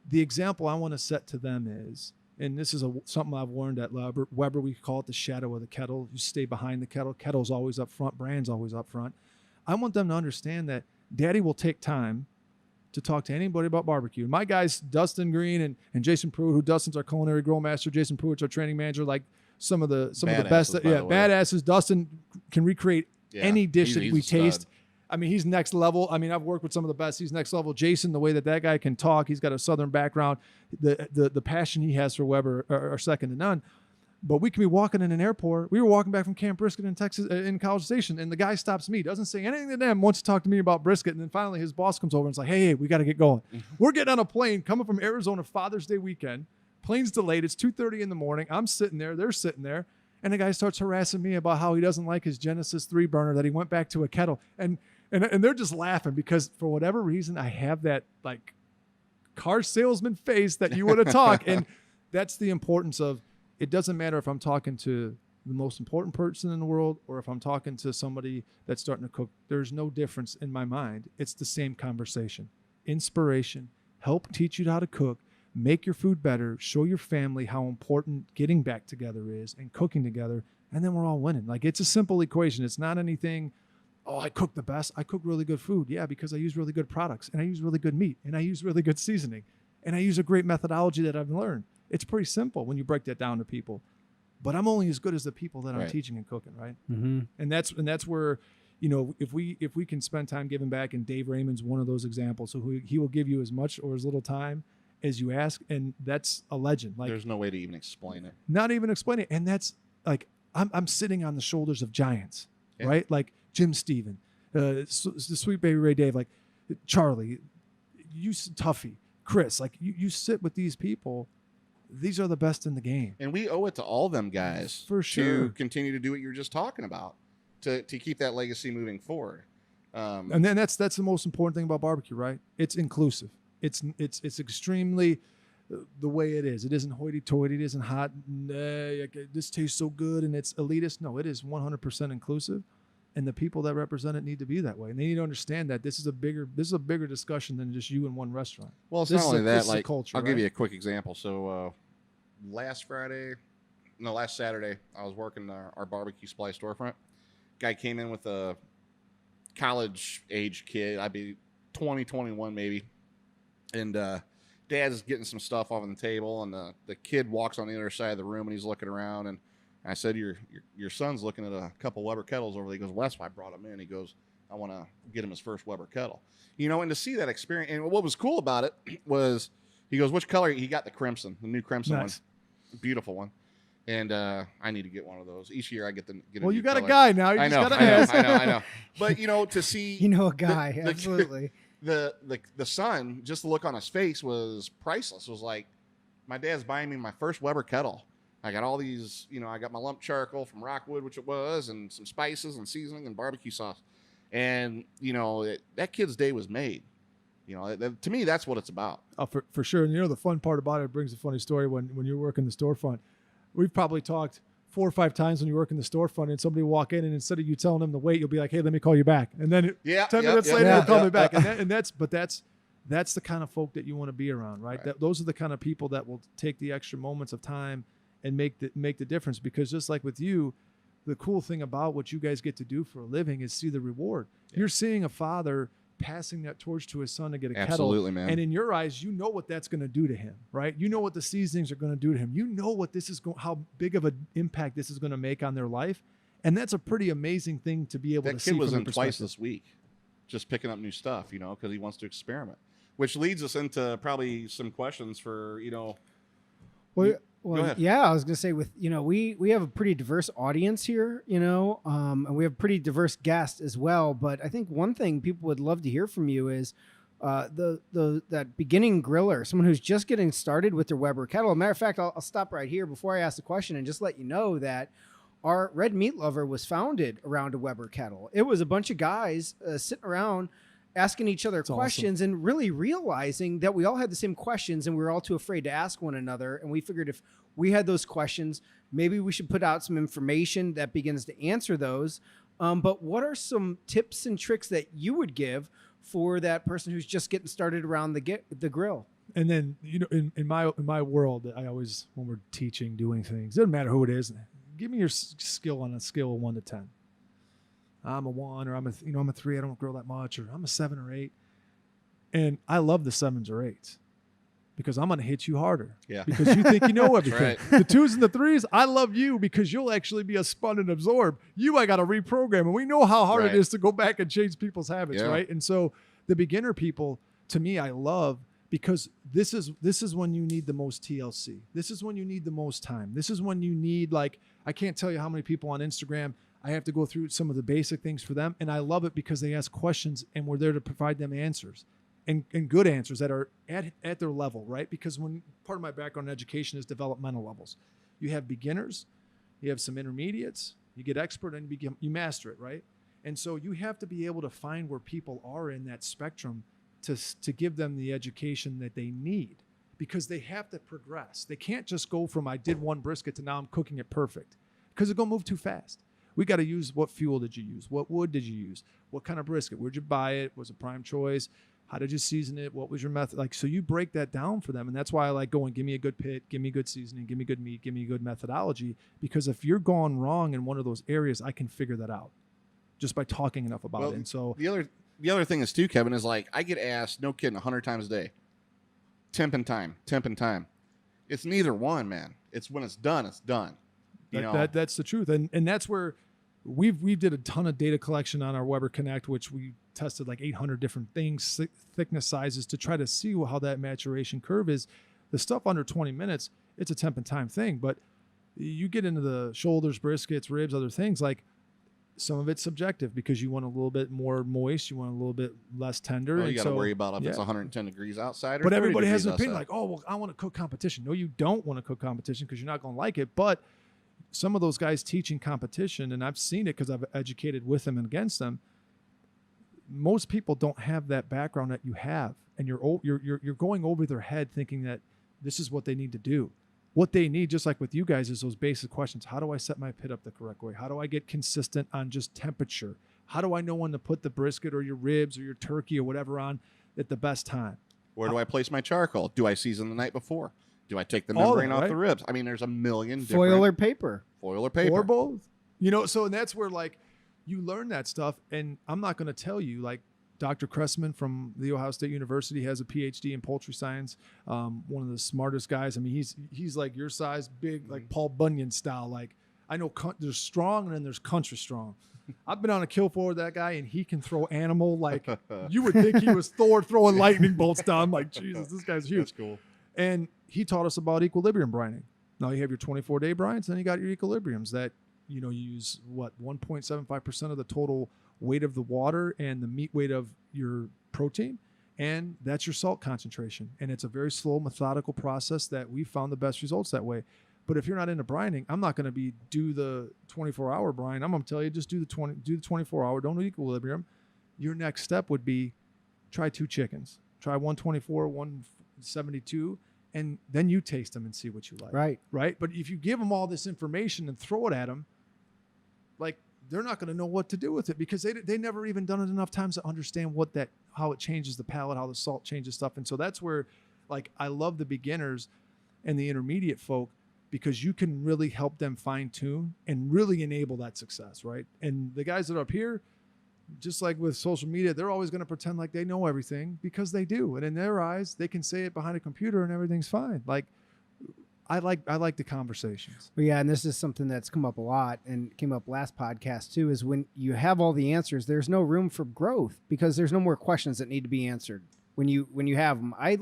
the example I want to set to them is, and this is something I've learned at Weber, we call it the shadow of the kettle. You stay behind the kettle. Kettle's always up front. Brand's always up front. I want them to understand that Daddy will take time to talk to anybody about barbecue. My guys, Dustin Green and Jason Pruitt, who Dustin's our culinary grill master, Jason Pruitt's our training manager, like some of the best, badasses. Dustin can recreate any dish that we taste. I mean, he's next level. I mean, I've worked with some of the best. He's next level. Jason, the way that guy can talk, he's got a Southern background. The passion he has for Weber are second to none. But we can be walking in an airport. We were walking back from Camp Brisket in Texas, in College Station, and the guy stops me, doesn't say anything to them, wants to talk to me about brisket, and then finally his boss comes over and is like, hey, we got to get going. We're getting on a plane coming from Arizona Father's Day weekend. Plane's delayed. It's 2:30 in the morning. I'm sitting there. They're sitting there. And the guy starts harassing me about how he doesn't like his Genesis 3 burner, that he went back to a kettle. And they're just laughing, because for whatever reason, I have that, like, car salesman face that you want to talk. And that's the importance of, it doesn't matter if I'm talking to the most important person in the world or if I'm talking to somebody that's starting to cook. There's no difference in my mind. It's the same conversation. Inspiration, help teach you how to cook, make your food better, show your family how important getting back together is and cooking together, and then we're all winning. Like, it's a simple equation. It's not anything, oh, I cook the best. I cook really good food. Yeah, because I use really good products, and I use really good meat, and I use really good seasoning, and I use a great methodology that I've learned. It's pretty simple when you break that down to people. But I'm only as good as the people that I'm teaching and cooking, right? Mm-hmm. And that's where, you know, if we can spend time giving back, and Dave Raymond's one of those examples. So he will give you as much or as little time as you ask, and that's a legend. Like, there's no way to even explain it. Not even explain it. And that's like, I'm sitting on the shoulders of giants, right? Like Jim Stephen, the Sweet Baby Ray Dave, like Charlie, Tuffy, Chris, like you sit with these people. These are the best in the game. And we owe it to all them guys for sure to continue to do what you were just talking about, to keep that legacy moving forward. And then that's the most important thing about barbecue, right? It's inclusive. It's extremely the way it is. It isn't hoity-toity. It isn't hot. This tastes so good and it's elitist. No, it is 100% inclusive. And the people that represent it need to be that way. And they need to understand that this is a bigger discussion than just you in one restaurant. Well, it's not only that, like, culture, I'll give you a quick example. So last Saturday, I was working our barbecue supply storefront. Guy came in with a college-age kid. I'd be 20, 21 maybe. And Dad's getting some stuff off on the table, and the kid walks on the other side of the room, and he's looking around, and I said, your son's looking at a couple Weber kettles over there. He goes, well, that's why I brought him in. He goes, I want to get him his first Weber kettle. You know, and to see that experience, and what was cool about it was, he goes, which color? He got the crimson, the new crimson one. Beautiful one. And I need to get one of those. Each year I get well, you got color. A guy now. You just got to ask. I know. But, you know, to see. You know a guy, absolutely. The son, just the look on his face was priceless. It was like, my dad's buying me my first Weber kettle. I got all these, you know, I got my lump charcoal from Rockwood, which it was, and some spices and seasoning and barbecue sauce. And, you know, that kid's day was made. You know, to me, that's what it's about. Oh, for sure. And, you know, the fun part about it brings a funny story when you're working the storefront. We've probably talked 4 or 5 times when you work in the storefront and somebody walk in, and instead of you telling them to wait, you'll be like, hey, let me call you back. And then 10 minutes later, they'll call me back. And that's the kind of folk that you want to be around, right? Those are the kind of people that will take the extra moments of time and make the difference. Because just like with you, the cool thing about what you guys get to do for a living is see the reward. You're seeing a father passing that torch to his son to get a Absolutely, kettle. man. And in your eyes, you know what that's going to do to him, right? You know what the seasonings are going to do to him. You know what this is how big of an impact this is going to make on their life. And that's a pretty amazing thing to be able to see. That kid was from in twice this week, just picking up new stuff, because he wants to experiment. Which leads us into probably some questions for, Well, go ahead. yeah, I was gonna say we have a pretty diverse audience here, and we have pretty diverse guests as well. But I think one thing people would love to hear from you is that beginning griller, someone who's just getting started with their Weber kettle. As a matter of fact, I'll stop right here before I ask the question and just let you know that our Red Meat Lover was founded around a Weber kettle. It was a bunch of guys sitting around asking each other questions and really realizing that we all had the same questions and we were all too afraid to ask one another. And we figured if we had those questions, maybe we should put out some information that begins to answer those. But what are some tips and tricks that you would give for that person who's just getting started around the grill? And then, in my world, I always, when we're teaching, doing things, doesn't matter who it is, give me your skill on a scale of 1 to 10. I'm a 1, or I'm a 3. I don't grill that much, or I'm a 7 or 8. And I love the 7s or 8s because I'm going to hit you harder. Yeah. Because you think you know everything. Right. The 2s and the 3s, I love you because you'll actually be a spun and absorb. I got to reprogram, and we know how hard it is to go back and change people's habits, right? And so the beginner people, to me, I love, because this is when you need the most TLC. This is when you need the most time. This is when you need, I can't tell you how many people on Instagram, I have to go through some of the basic things for them. And I love it because they ask questions and we're there to provide them answers and good answers that are at their level, right? Because part of my background in education is developmental levels. You have beginners, you have some intermediates, you get expert, and you master it, right? And so you have to be able to find where people are in that spectrum to give them the education that they need, because they have to progress. They can't just go from I did one brisket to now I'm cooking it perfect, because it's going to move too fast. We got to use, what fuel did you use? What wood did you use? What kind of brisket? Where'd you buy it? Was it prime choice? How did you season it? What was your method? So you break that down for them. And that's why I like going, give me a good pit, give me good seasoning, give me good meat, give me good methodology. Because if you're going wrong in one of those areas, I can figure that out just by talking enough about it. And so the other thing is too, Kevin, is I get asked, no kidding, 100 times a day, temp and time. It's neither one, man. It's when it's done, it's done. That's the truth. And that's where we did a ton of data collection on our Weber Connect, which we tested like 800 different things, thickness sizes, to try to see how that maturation curve is. The stuff under 20 minutes, it's a temp and time thing. But you get into the shoulders, briskets, ribs, other things, some of it's subjective because you want a little bit more moist, you want a little bit less tender. You got to worry about if it's 110 degrees outside. But everybody has an opinion outside. I want to cook competition. No, you don't want to cook competition because you're not going to like it. But some of those guys teaching competition, and I've seen it because I've educated with them and against them, most people don't have that background that you have, and you're going over their head thinking that this is what they need to do. What they need, just like with you guys, is those basic questions. How do I set my pit up the correct way? How do I get consistent on just temperature? How do I know when to put the brisket or your ribs or your turkey or whatever on at the best time? Where do I place my charcoal? Do I season the night before? Do I take the membrane off the ribs? I mean, there's a million different... Foil or paper. Or both. So and that's where you learn that stuff. And I'm not going to tell you, Dr. Cressman from the Ohio State University has a PhD in poultry science. One of the smartest guys. I mean, he's like your size, big, like Paul Bunyan style. I know there's strong and then there's country strong. I've been on a kill floor with that guy, and he can throw animal you would think he was Thor throwing lightning bolts down. I'm like, Jesus, this guy's huge. That's cool. And he taught us about equilibrium brining. Now you have your 24-day brines, then you got your equilibriums that, you use 1.75% of the total weight of the water and the meat weight of your protein. And that's your salt concentration. And it's a very slow, methodical process that we found the best results that way. But if you're not into brining, I'm not going to do the 24-hour brine. I'm going to tell you, just do the 24-hour, don't do equilibrium. Your next step would be try 2 chickens. Try 124, 172, and then you taste them and see what you like. Right. But if you give them all this information and throw it at them, they're not going to know what to do with it because they never even done it enough times to understand how it changes the palate, how the salt changes stuff. And so that's where I love the beginners and the intermediate folk because you can really help them fine tune and really enable that success, right? And the guys that are up here, just like with social media, they're always going to pretend like they know everything because they do. And in their eyes, they can say it behind a computer and everything's fine. Like, I like the conversations. Well, yeah, and this is something that's come up a lot and came up last podcast too, is when you have all the answers, there's no room for growth because there's no more questions that need to be answered when you have them. I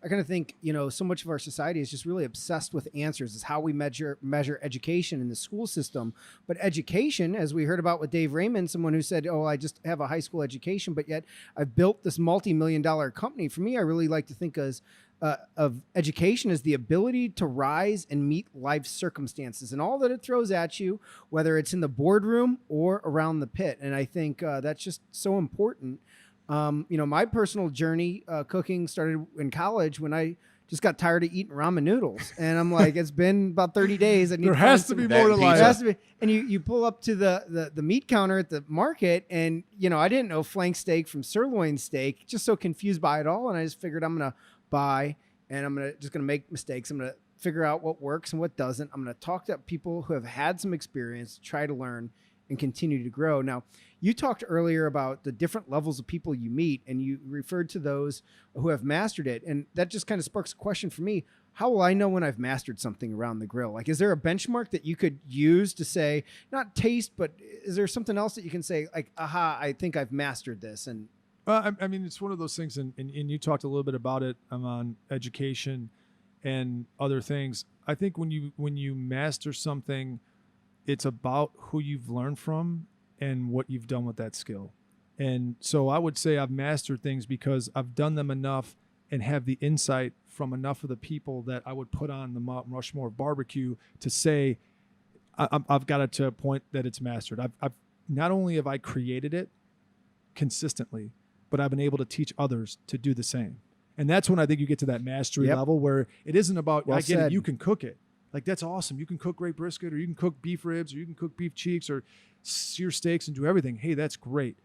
kind of think, so much of our society is just really obsessed with answers. Is how we measure education in the school system. But education, as we heard about with Dave Raymond, someone who said, "Oh, I just have a high school education, but yet I've built this multi-million-dollar company." For me, I really like to think of education as the ability to rise and meet life circumstances and all that it throws at you, whether it's in the boardroom or around the pit. And I think that's just so important. My personal journey cooking started in college when I just got tired of eating ramen noodles. And I'm like, it's been about 30 days. There has to be more to life. There has to be. And you pull up to the meat counter at the market, and, I didn't know flank steak from sirloin steak, just so confused by it all. And I just figured I'm going to buy, and I'm just going to make mistakes. I'm going to figure out what works and what doesn't. I'm going to talk to people who have had some experience, try to learn and continue to grow. Now, you talked earlier about the different levels of people you meet, and you referred to those who have mastered it. And that just kind of sparks a question for me. How will I know when I've mastered something around the grill? Like, is there a benchmark that you could use to say, not taste, but is there something else that you can say, like, aha, I think I've mastered this? And I mean, it's one of those things, and you talked a little bit about it on education and other things. I think when you master something, it's about who you've learned from and what you've done with that skill. And so I would say I've mastered things because I've done them enough and have the insight from enough of the people that I would put on the Mount Rushmore of barbecue to say I've got it to a point that it's mastered. I've not only have I created it consistently, but I've been able to teach others to do the same. And that's when I think you get to that mastery level where it isn't about, well I get said. it, you can cook it. Like, that's awesome. You can cook great brisket, or you can cook beef ribs, or you can cook beef cheeks, or sear steaks and do everything. Hey, that's great.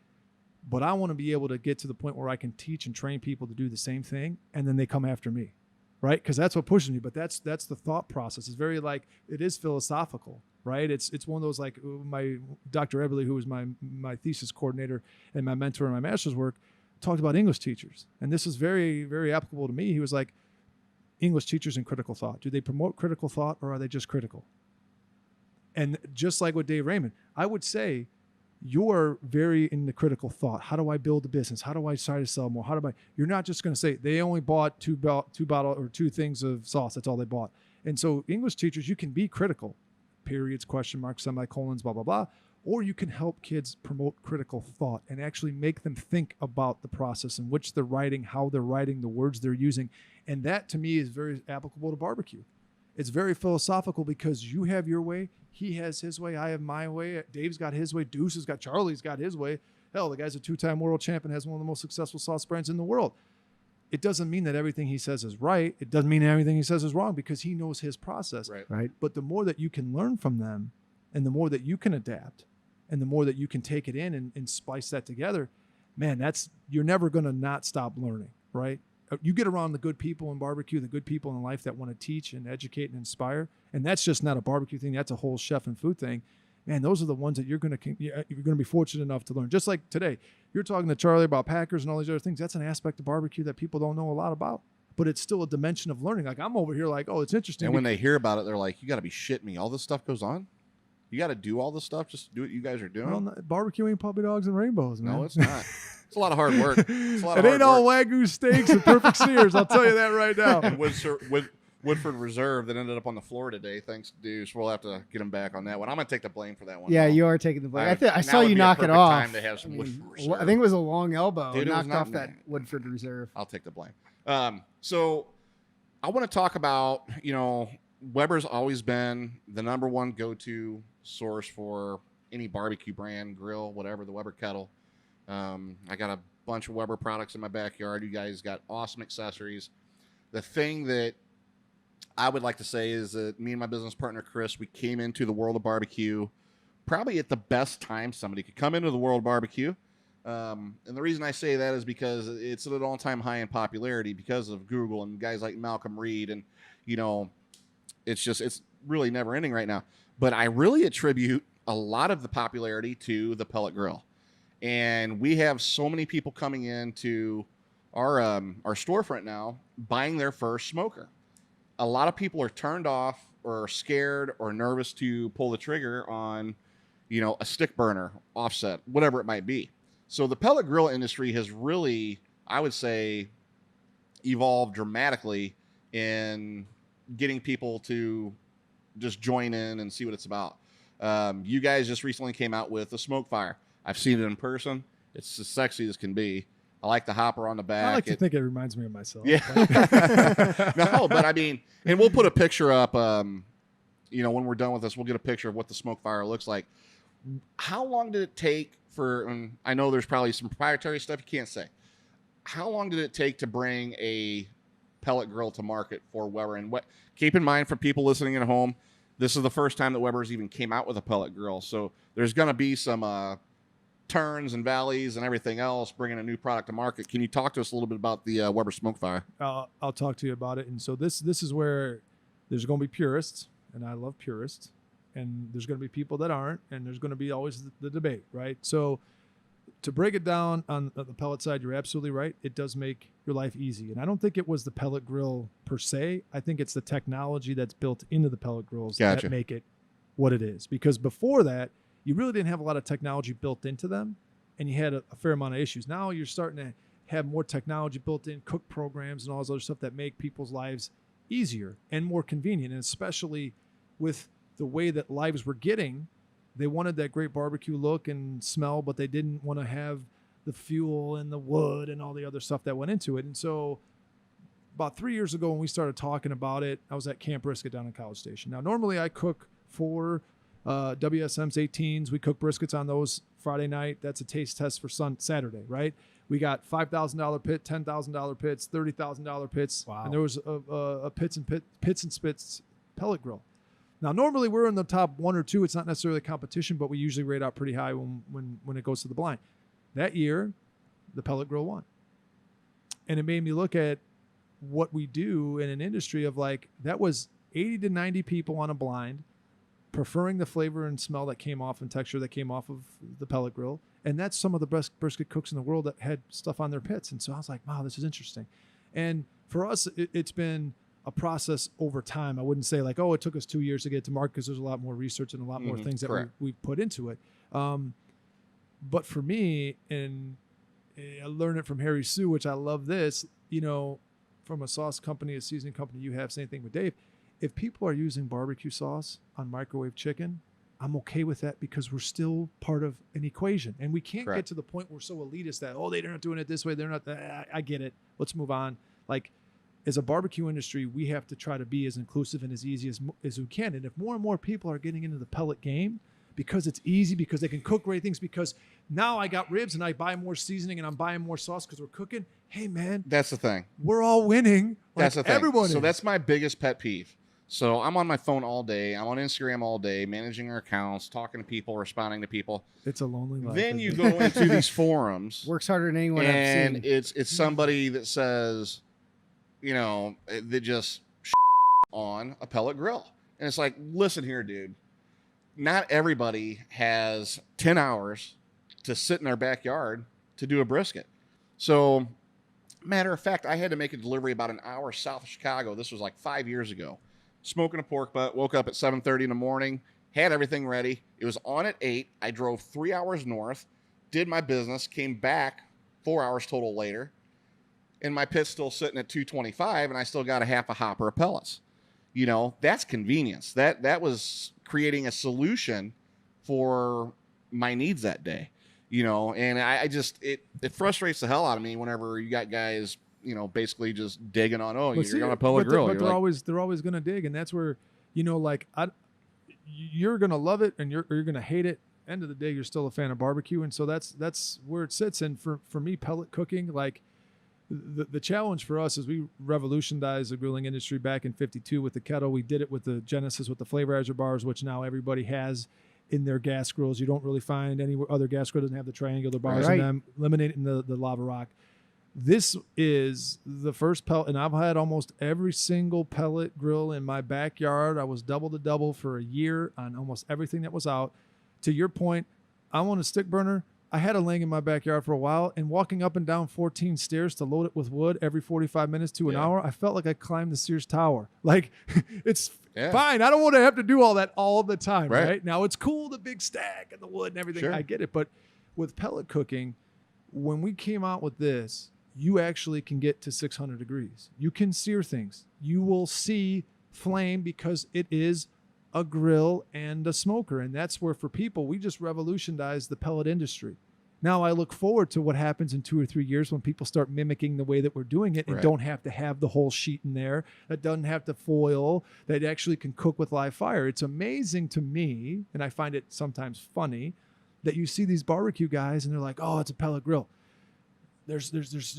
But I want to be able to get to the point where I can teach and train people to do the same thing, and then they come after me, right? Because that's what pushes me. But that's the thought process. It's very it is philosophical, right? It's one of those, like, my Dr. Eberly, who was my thesis coordinator and my mentor in my master's work, talked about English teachers. And this is very, very applicable to me. He was like, English teachers in critical thought. Do they promote critical thought, or are they just critical? And just like with Dave Raymond, I would say you're very in the critical thought. How do I build a business? How do I try to sell more? You're not just going to say they only bought two things of sauce. That's all they bought. And so English teachers, you can be critical, periods, question marks, semicolons, blah, blah, blah. Or you can help kids promote critical thought and actually make them think about the process in which they're writing, how they're writing, the words they're using. And that, to me, is very applicable to barbecue. It's very philosophical because you have your way, he has his way, I have my way, Dave's got his way, Deuce has got, Charlie's got his way. Hell, the guy's a 2-time world champion, has one of the most successful sauce brands in the world. It doesn't mean that everything he says is right. It doesn't mean everything he says is wrong, because he knows his process. Right. But the more that you can learn from them, and the more that you can adapt, and the more that you can take it in and splice that together, man, you're never going to not stop learning, right? You get around the good people in barbecue, the good people in life that want to teach and educate and inspire, and that's just not a barbecue thing. That's a whole chef and food thing. Man, those are the ones that you're going to be fortunate enough to learn. Just like today, you're talking to Charlie about Packers and all these other things. That's an aspect of barbecue that people don't know a lot about, but it's still a dimension of learning. Like, I'm over here like, oh, it's interesting. And when they hear about it, they're like, you got to be shitting me. All this stuff goes on? You got to do all this stuff just to do what you guys are doing? Well, barbecuing puppy dogs and rainbows, man. No, it's not. It's a lot of hard work. It's a lot of it hard ain't all work. Wagyu steaks and perfect sears. I'll tell you that right now. Woodford Reserve that ended up on the floor today, thanks to Deuce. We'll have to get him back on that one. I'm going to take the blame for that one. yeah, though. you are taking the blame. I Now saw would you be a knock it perfect off. time to have some Woodford Reserve. I think it was a long elbow. Dude, it was knocked not off that me. Woodford Reserve. I'll take the blame. So I want to talk about, Weber's always been the number one go-to source for any barbecue brand, grill, whatever, the Weber kettle. I got a bunch of Weber products in my backyard. You guys got awesome accessories. The thing that I would like to say is that me and my business partner, Chris, we came into the world of barbecue probably at the best time somebody could come into the world of barbecue. And the reason I say that is because it's at an all-time high in popularity because of Google and guys like Malcolm Reed. And, it's really never ending right now. But I really attribute a lot of the popularity to the pellet grill. And we have so many people coming into our storefront now buying their first smoker. A lot of people are turned off or scared or nervous to pull the trigger on, a stick burner, offset, whatever it might be. So the pellet grill industry has really, I would say, evolved dramatically in getting people to just join in and see what it's about. You guys just recently came out with a smoke fire. I've seen it in person. It's as sexy as can be. I like the hopper on the back. I like to think it reminds me of myself. Yeah. No, but I mean, and we'll put a picture up, when we're done with this, we'll get a picture of what the smoke fire looks like. How long did it take and I know there's probably some proprietary stuff you can't say. How long did it take to bring a pellet grill to market for Weber? And keep in mind, for people listening at home, this is the first time that Weber's even came out with a pellet grill. So there's going to be some turns and valleys and everything else bringing a new product to market. Can you talk to us a little bit about the Weber smoke fire? I'll talk to you about it. And so this is where there's going to be purists, and I love purists, and there's going to be people that aren't, and there's going to be always the debate, right? So to break it down on the pellet side, you're absolutely right. It does make your life easy. And I don't think it was the pellet grill per se. I think it's the technology that's built into the pellet grills that make it what it is. Because before that, you really didn't have a lot of technology built into them, and you had a fair amount of issues. Now you're starting to have more technology built in, cook programs and all this other stuff that make people's lives easier and more convenient. And especially with the way that lives were getting, they wanted that great barbecue look and smell, but they didn't want to have the fuel and the wood and all the other stuff that went into it. And so about 3 years ago when we started talking about it, I was at Camp Brisket down in College Station. Now, normally I cook for WSM's 18s. We cook briskets on those Friday night. That's a taste test for Saturday, right? We got $5,000 pit, $10,000 pits, $30,000 pits. Wow. And there was a pits and spits pellet grill. Now, normally we're in the top 1 or 2. It's not necessarily a competition, but we usually rate out pretty high when it goes to the blind. That year, the pellet grill won. And it made me look at what we do in an industry of that was 80 to 90 people on a blind preferring the flavor and smell that came off and texture that came off of the pellet grill. And that's some of the best brisket cooks in the world that had stuff on their pits. And so I was like, wow, this is interesting. And for us, it's been a process over time. I wouldn't say it took us 2 years to get to market, because there's a lot more research and a lot more things that we've put into it. But for me, and I learned it from Harry Sue, which I love this, from a sauce company, a seasoning company you have, same thing with Dave. If people are using barbecue sauce on microwave chicken, I'm okay with that, because we're still part of an equation. And we can't get to the point where we're so elitist that, they're not doing it this way. They're not, I get it. Let's move on. As a barbecue industry, we have to try to be as inclusive and as easy as we can. And if more and more people are getting into the pellet game, because it's easy, because they can cook great things, because now I got ribs and I buy more seasoning and I'm buying more sauce because we're cooking. Hey, man. That's the thing. We're all winning. That's the thing. Everyone So is. that's my biggest pet peeve. So I'm on my phone all day. I'm on Instagram all day, managing our accounts, talking to people, responding to people. It's a lonely life. Then you go into these forums. Works harder than anyone I've and seen. it's somebody that says, they just on a pellet grill. And it's like, listen here, dude. Not everybody has 10 hours to sit in their backyard to do a brisket. So, matter of fact, I had to make a delivery about an hour south of Chicago. This was 5 years ago. Smoking a pork butt, woke up at 7:30 in the morning, had everything ready. It was on at 8. I drove 3 hours north, did my business, came back 4 hours total later, and my pit's still sitting at 225, and I still got a half a hopper of pellets. That's convenience. That was creating a solution for my needs that day. And I just, it frustrates the hell out of me whenever you got guys, basically just digging on, you're on a pellet grill. But they're always going to dig. And that's where, you're going to love it and you're going to hate it. End of the day, you're still a fan of barbecue. And so that's where it sits. And for me, pellet cooking, the challenge for us is we revolutionized the grilling industry back in 52 with the kettle. We did it with the Genesis with the flavorizer bars, which now everybody has in their gas grills. You don't really find any other gas grill doesn't have the triangular bars in them, eliminating the lava rock. This is the first pellet, and I've had almost every single pellet grill in my backyard. I was double to double for a year on almost everything that was out. To your point, I want a stick burner. I had a laying in my backyard for a while, and walking up and down 14 stairs to load it with wood every 45 minutes to an hour, I felt like I climbed the Sears Tower. Like, it's fine. I don't want to have to do all that all the time, right? Now, it's cool, the big stack and the wood and everything. Sure. I get it. But with pellet cooking, when we came out with this, you actually can get to 600 degrees. You can sear things. You will see flame because it is a grill and a smoker. And that's where, for people, we just revolutionized the pellet industry. Now I look forward to what happens in 2 or 3 years when people start mimicking the way that we're doing it and don't have to have the whole sheet in there, that doesn't have to foil, that actually can cook with live fire. It's amazing to me, and I find it sometimes funny, that you see these barbecue guys and they're like, oh, it's a pellet grill. There's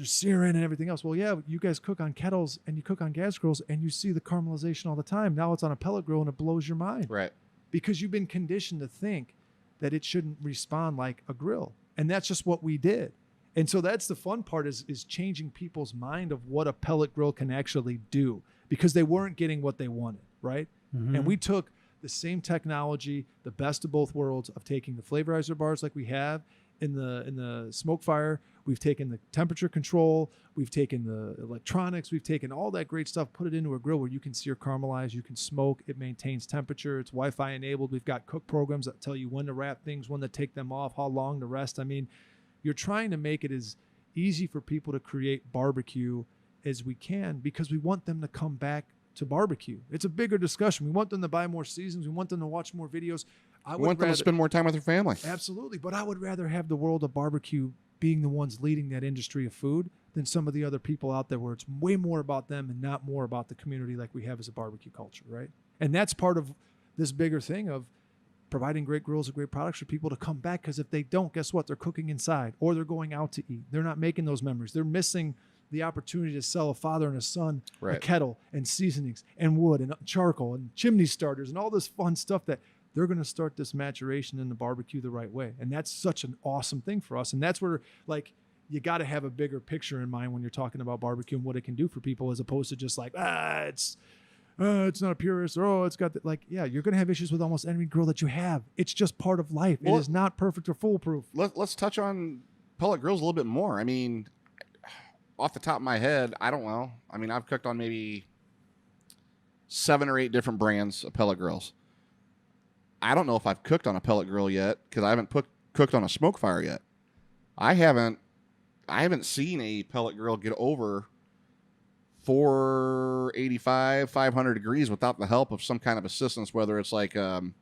searing and everything else. Well, yeah, you guys cook on kettles and you cook on gas grills and you see the caramelization all the time. Now it's on a pellet grill and it blows your mind. Right. Because you've been conditioned to think that it shouldn't respond like a grill. And that's just what we did. And so that's the fun part is changing people's mind of what a pellet grill can actually do, because they weren't getting what they wanted, right? Mm-hmm. And we took the same technology, the best of both worlds, of taking the flavorizer bars like we have in the smoke fire. We've taken the temperature control, we've taken the electronics, we've taken all that great stuff, put it into a grill where you can sear, caramelize, you can smoke, it maintains temperature, it's Wi-Fi enabled. We've got cook programs that tell you when to wrap things, when to take them off, how long to rest. I mean, you're trying to make it as easy for people to create barbecue as we can, because we want them to come back to barbecue. It's a bigger discussion. We want them to buy more seasons. We want them to watch more videos. We want them to spend more time with their family. Absolutely. But I would rather have the world of barbecue being the ones leading that industry of food than some of the other people out there where it's way more about them and not more about the community like we have as a barbecue culture, right? And that's part of this bigger thing of providing great grills and great products for people to come back, because if they don't, guess what? They're cooking inside or they're going out to eat. They're not making those memories. They're missing the opportunity to sell a father and a son a kettle and seasonings and wood and charcoal and chimney starters and all this fun stuff that they're going to start this maturation in the barbecue the right way. And that's such an awesome thing for us. And that's where, like, you got to have a bigger picture in mind when you're talking about barbecue and what it can do for people, as opposed to just like, it's not a purist, or it's got you're going to have issues with almost any grill that you have. It's just part of life. Well, it is not perfect or foolproof. Let's touch on pellet grills a little bit more. I mean, off the top of my head, I don't know. I mean, I've cooked on maybe 7 or 8 different brands of pellet grills. I don't know if I've cooked on a pellet grill yet, because I haven't cooked on a smoke fire yet. I haven't seen a pellet grill get over 485, 500 degrees without the help of some kind of assistance, whether it's like, those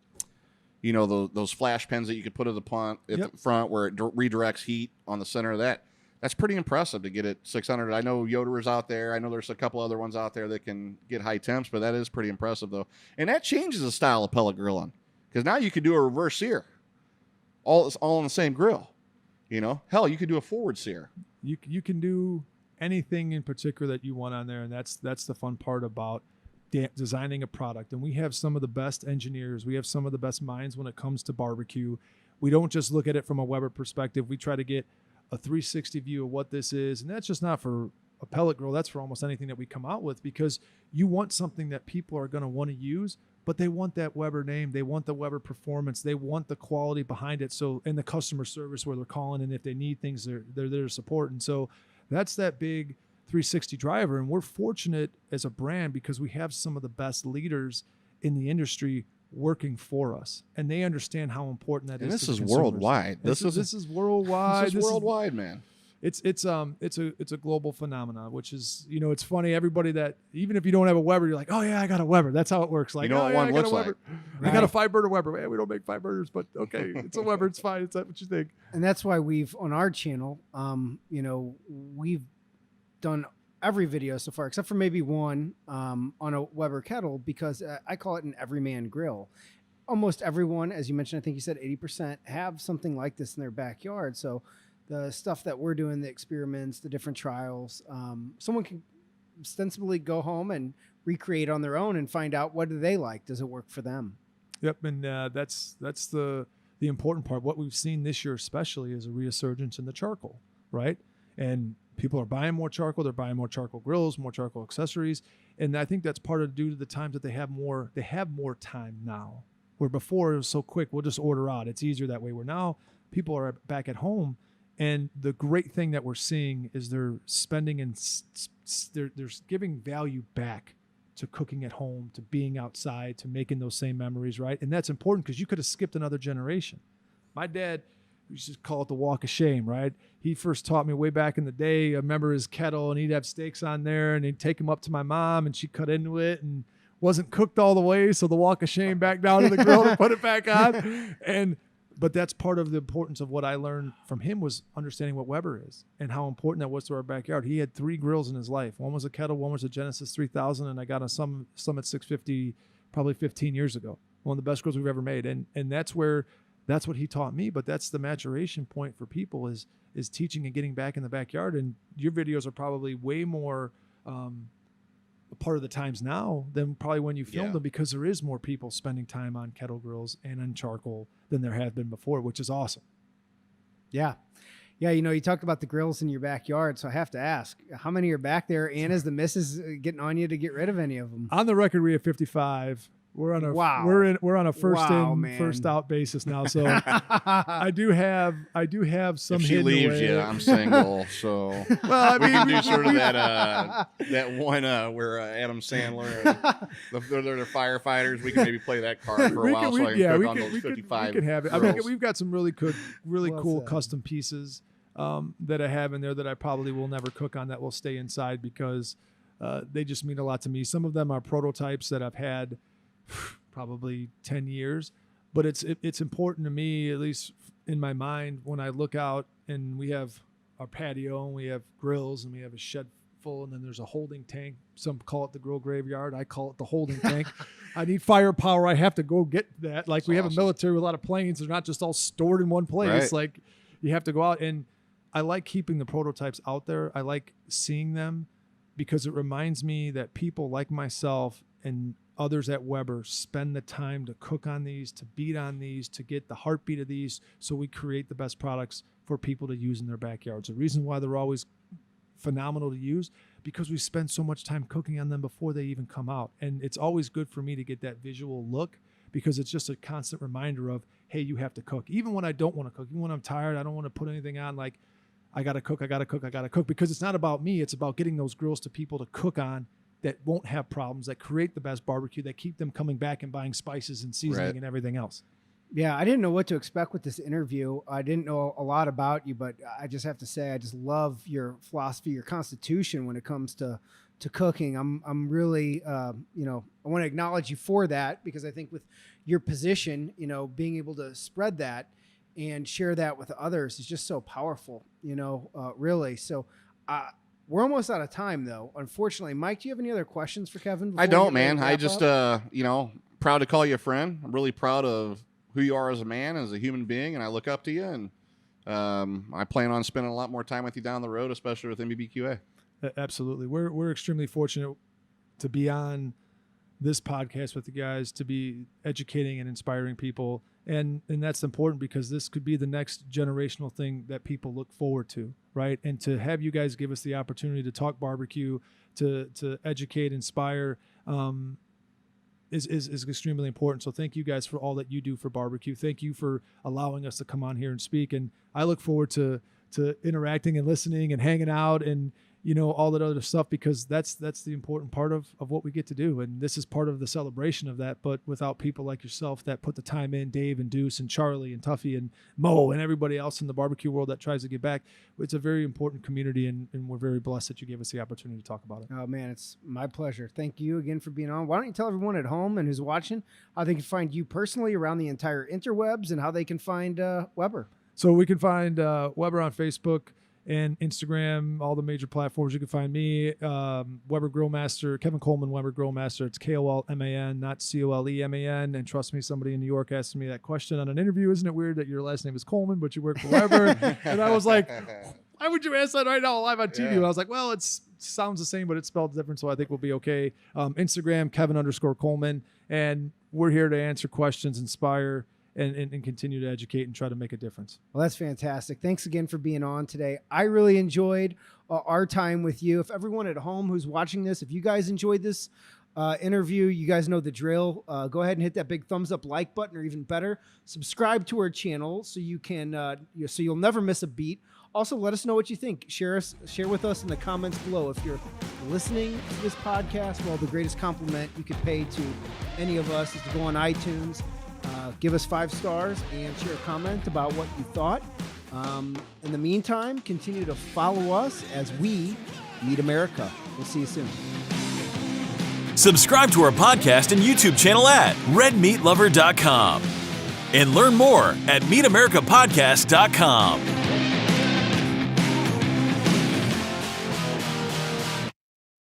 flash pens that you could put at the front where it redirects heat on the center of that. That's pretty impressive to get it 600. I know Yoder's out there. I know there's a couple other ones out there that can get high temps, but that is pretty impressive, though. And that changes the style of pellet grilling, because now you could do a reverse sear, all on the same grill. Hell, you could do a forward sear. You can do anything in particular that you want on there, and that's the fun part about designing a product. And we have some of the best engineers. We have some of the best minds when it comes to barbecue. We don't just look at it from a Weber perspective. We try to get a 360 view of what this is. And that's just not for a pellet grill. That's for almost anything that we come out with, because you want something that people are going to want to use, but they want that Weber name. They want the Weber performance. They want the quality behind it. So, and the customer service where they're calling, and if they need things, they're there to support. And so that's that big 360 driver. And we're fortunate as a brand because we have some of the best leaders in the industry working for us, and they understand how important that is. And this is worldwide. This is worldwide. This is worldwide, man. It's a global phenomenon, which is, it's funny. Everybody that, even if you don't have a Weber, you're like, oh yeah, I got a Weber. That's how it works. Like, what one looks like. I got a 5-burner Weber. Man, we don't make 5 burners, but okay, it's a Weber. It's fine. It's what you think. And that's why we've, on our channel, we've done every video so far, except for maybe one on a Weber kettle, because I call it an everyman grill. Almost everyone, as you mentioned, I think you said 80% have something like this in their backyard. So the stuff that we're doing, the experiments, the different trials, someone can ostensibly go home and recreate on their own and find out, what do they like? Does it work for them? Yep. And that's the important part. What we've seen this year especially is a resurgence in the charcoal, right? And People are buying more charcoal. They're buying more charcoal grills, more charcoal accessories. And I think that's part of due to the times that they have more time now. Where before it was so quick, we'll just order out. It's easier that way. Where now people are back at home. And the great thing that we're seeing is they're spending and they're giving value back to cooking at home, to being outside, to making those same memories, right? And that's important because you could have skipped another generation. My dad, we used to call it the walk of shame, right? He first taught me way back in the day. I remember his kettle, and he'd have steaks on there, and he'd take them up to my mom, and she'd cut into it, and wasn't cooked all the way, so the walk of shame back down to the grill to put it back on. But that's part of the importance of what I learned from him was understanding what Weber is and how important that was to our backyard. He had 3 grills in his life. One was a kettle, one was a Genesis 3000, and I got a Summit 650 probably 15 years ago. One of the best grills we've ever made. And that's what he taught me, but that's the maturation point for people is teaching and getting back in the backyard. And your videos are probably way more a part of the times now than probably when you filmed them, because there is more people spending time on kettle grills and on charcoal than there have been before, which is awesome. Yeah. Yeah, you talked about the grills in your backyard, so I have to ask, how many are back there, and is the missus getting on you to get rid of any of them? On the record, we have 55. We're on a we're on a first out basis now. So I do have some. If she leaves you, I'm single. So well, we can do sort of that one where Adam Sandler, they're firefighters. We can maybe play that card for a while. So I can cook on those 55. We can have it. I mean, we've got some really cool custom pieces that I have in there that I probably will never cook on, that will stay inside because they just mean a lot to me. Some of them are prototypes that I've had probably 10 years, but it's important to me, at least in my mind, when I look out and we have our patio and we have grills and we have a shed full, and then there's a holding tank. Some call it the grill graveyard. I call it the holding tank. I need firepower. I have to go get that. Like, we have a military with a lot of planes. They're not just all stored in one place. Right. Like, you have to go out, and I like keeping the prototypes out there. I like seeing them because it reminds me that people like myself and others at Weber spend the time to cook on these, to beat on these, to get the heartbeat of these, so we create the best products for people to use in their backyards. The reason why they're always phenomenal to use, because we spend so much time cooking on them before they even come out. And it's always good for me to get that visual look, because it's just a constant reminder of, hey, you have to cook. Even when I don't want to cook, even when I'm tired, I don't want to put anything on, like, I got to cook, because it's not about me. It's about getting those grills to people to cook on that won't have problems, that create the best barbecue, that keep them coming back and buying spices and seasoning and everything else. Yeah, I didn't know what to expect with this interview. I didn't know a lot about you, but I just have to say, I just love your philosophy, your constitution when it comes to cooking. I'm really, I want to acknowledge you for that, because I think with your position, being able to spread that and share that with others is just so powerful, really. So, we're almost out of time, though, unfortunately. Mike, do you have any other questions for Kevin? I don't, man. I just, proud to call you a friend. I'm really proud of who you are as a man, as a human being, and I look up to you. And I plan on spending a lot more time with you down the road, especially with MBBQA. Absolutely. We're extremely fortunate to be on this podcast with you guys, to be educating and inspiring people. And that's important, because this could be the next generational thing that people look forward to, right? And to have you guys give us the opportunity to talk barbecue, to educate, inspire, is extremely important. So thank you guys for all that you do for barbecue. Thank you for allowing us to come on here and speak. And I look forward to interacting and listening and hanging out and, all that other stuff, because that's the important part of what we get to do. And this is part of the celebration of that. But without people like yourself that put the time in, Dave and Deuce and Charlie and Tuffy and Mo and everybody else in the barbecue world that tries to get back, it's a very important community, and we're very blessed that you gave us the opportunity to talk about it. Oh, man, it's my pleasure. Thank you again for being on. Why don't you tell everyone at home and who's watching how they can find you personally around the entire interwebs, and how they can find Weber? So we can find Weber on Facebook and Instagram, all the major platforms. You can find me, Weber Grillmaster, Kevin Kolman, Weber Grillmaster. It's Kolman, not Coleman. And trust me, somebody in New York asked me that question on an interview. Isn't it weird that your last name is Coleman, but you work for Weber? And I was like, why would you ask that right now live on TV? And I was like, well, it sounds the same, but it's spelled different, so I think we'll be okay. Instagram, Kevin_Kolman. And we're here to answer questions, inspire, and continue to educate and try to make a difference. Well, that's fantastic. Thanks again for being on today. I really enjoyed our time with you. If everyone at home who's watching this, if you guys enjoyed this interview, you guys know the drill. Go ahead and hit that big thumbs up like button, or even better, subscribe to our channel so you can so you'll never miss a beat. Also, let us know what you think. Share with us in the comments below. If you're listening to this podcast, well, the greatest compliment you could pay to any of us is to go on iTunes, give us 5 stars, and share a comment about what you thought. In the meantime, continue to follow us as we meet America. We'll see you soon. Subscribe to our podcast and YouTube channel at redmeatlover.com and learn more at meetamericapodcast.com.